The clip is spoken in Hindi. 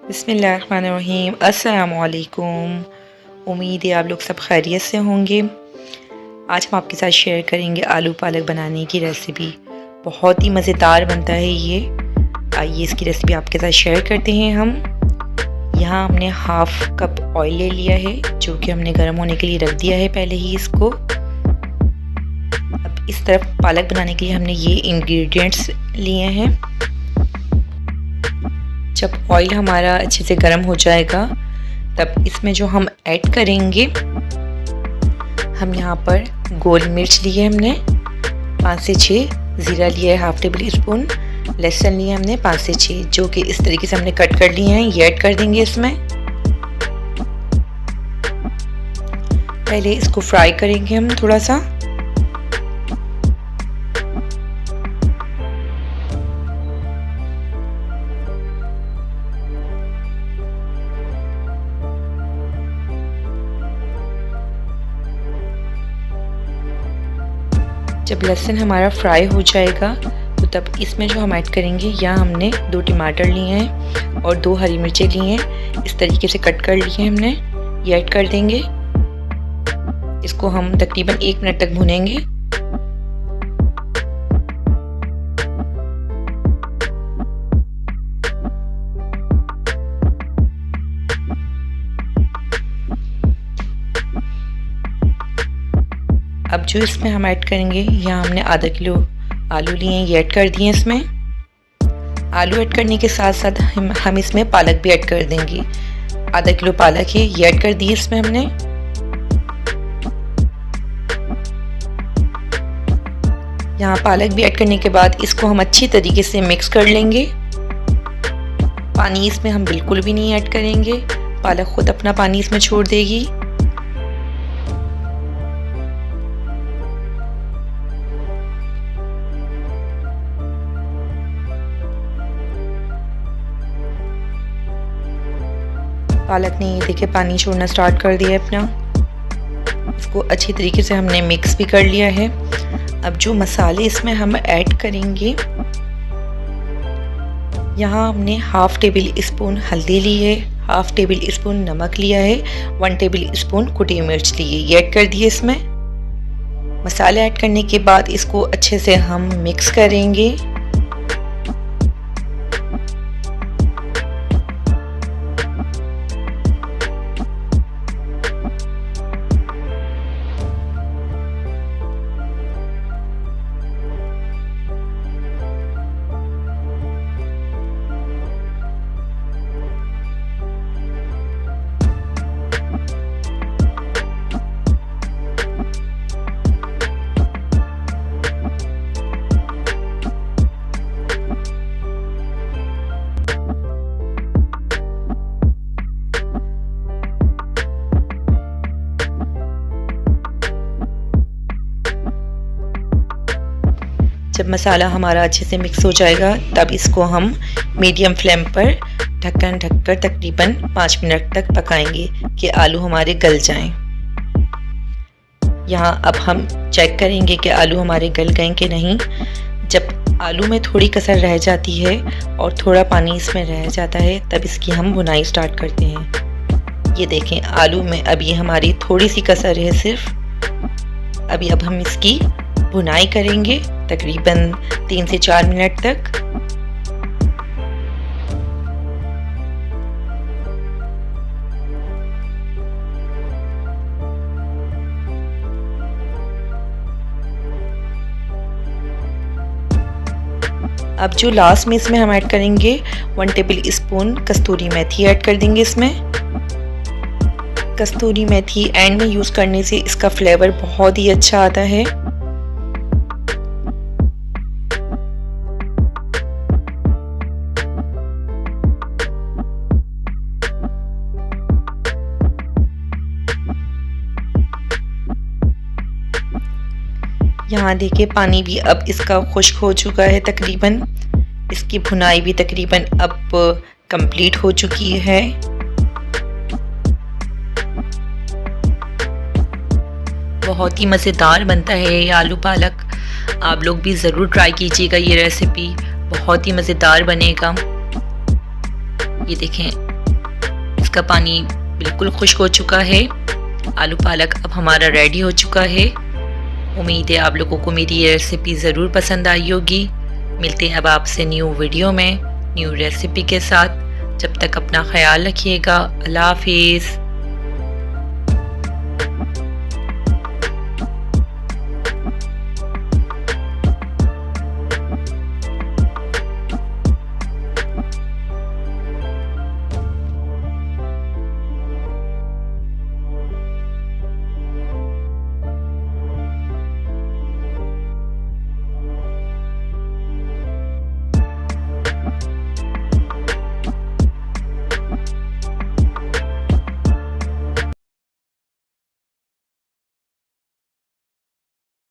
बिस्मिल्लाहिर्रहमानिर्रहीम। अस्सलामुअलैकुम। उम्मीद है आप लोग सब खैरियत से होंगे। आज हम आपके साथ शेयर करेंगे आलू पालक बनाने की रेसिपी। बहुत ही मज़ेदार बनता है ये। आइए इसकी रेसिपी आपके साथ शेयर करते हैं हम। यहाँ हमने हाफ़ कप ऑयल ले लिया है जो कि हमने गर्म होने के लिए रख दिया है पहले ही इसको। अब इस तरफ पालक बनाने के लिए हमने ये इंग्रेडिएंट्स लिए हैं। जब ऑयल हमारा अच्छे से गर्म हो जाएगा तब इसमें जो हम ऐड करेंगे, हम यहाँ पर गोल मिर्च लिए हमने 5 से 6, ज़ीरा लिया है हाफ़ टेबल स्पून, लहसुन लिया हमने 5 से 6 जो कि इस तरीके से हमने कट कर लिए हैं। ये ऐड कर देंगे इसमें। पहले इसको फ्राई करेंगे हम थोड़ा सा। जब लहसुन हमारा फ्राई हो जाएगा तो तब इसमें जो हम ऐड करेंगे, यहाँ हमने 2 टमाटर लिए हैं और 2 हरी मिर्चें ली हैं, इस तरीके से कट कर लिए हैं हमने। ये ऐड कर देंगे। इसको हम तकरीबन 1 मिनट तक भूनेंगे। अब जो इसमें हम ऐड करेंगे, यहाँ हमने आधा किलो आलू लिए हैं, ये ऐड कर दिए इसमें। आलू ऐड करने के साथ साथ हम इसमें पालक भी ऐड कर देंगे। आधा किलो पालक है, ये ऐड कर दिए इसमें हमने। यहाँ पालक भी ऐड करने के बाद इसको हम अच्छी तरीके से मिक्स कर लेंगे। पानी इसमें हम बिल्कुल भी नहीं ऐड करेंगे, पालक खुद अपना पानी इसमें छोड़ देगी। पालक ने ये देखिए पानी छोड़ना स्टार्ट कर दिया है अपना। इसको अच्छी तरीके से हमने मिक्स भी कर लिया है। अब जो मसाले इसमें हम ऐड करेंगे, यहाँ हमने हाफ़ टेबल स्पून हल्दी ली है, हाफ़ टेबल स्पून नमक लिया है, 1 टेबल स्पून कुटी मिर्च ली है, ये ऐड कर दिए इसमें। मसाले ऐड करने के बाद इसको अच्छे से हम मिक्स करेंगे। जब मसाला हमारा अच्छे से मिक्स हो जाएगा तब इसको हम मीडियम फ्लेम पर ढक्कन ढककर तकरीबन 5 मिनट तक पकाएंगे कि आलू हमारे गल जाएं। यहाँ अब हम चेक करेंगे कि आलू हमारे गल गए कि नहीं। जब आलू में थोड़ी कसर रह जाती है और थोड़ा पानी इसमें रह जाता है तब इसकी हम भुनाई स्टार्ट करते हैं। ये देखें आलू में अभी हमारी थोड़ी सी कसर है सिर्फ। अभी अब हम इसकी भुनाई करेंगे तकरीबन 3 से 4 मिनट तक। अब जो लास्ट में इसमें हम ऐड करेंगे 1 टेबल स्पून कस्तूरी मेथी ऐड कर देंगे इसमें। कस्तूरी मेथी एंड में यूज़ करने से इसका फ्लेवर बहुत ही अच्छा आता है। यहाँ देखिए पानी भी अब इसका खुश्क हो चुका है तकरीबन। इसकी भुनाई भी तकरीबन अब कंप्लीट हो चुकी है। बहुत ही मज़ेदार बनता है ये आलू पालक। आप लोग भी ज़रूर ट्राई कीजिएगा ये रेसिपी, बहुत ही मज़ेदार बनेगा। ये देखें का पानी बिल्कुल खुश्क हो चुका है। आलू पालक अब हमारा रेडी हो चुका है। उम्मीद है आप लोगों को मेरी ये रेसिपी ज़रूर पसंद आई होगी। मिलते हैं अब आपसे न्यू वीडियो में न्यू रेसिपी के साथ। जब तक अपना ख्याल रखिएगा। अल्लाह हाफिज़।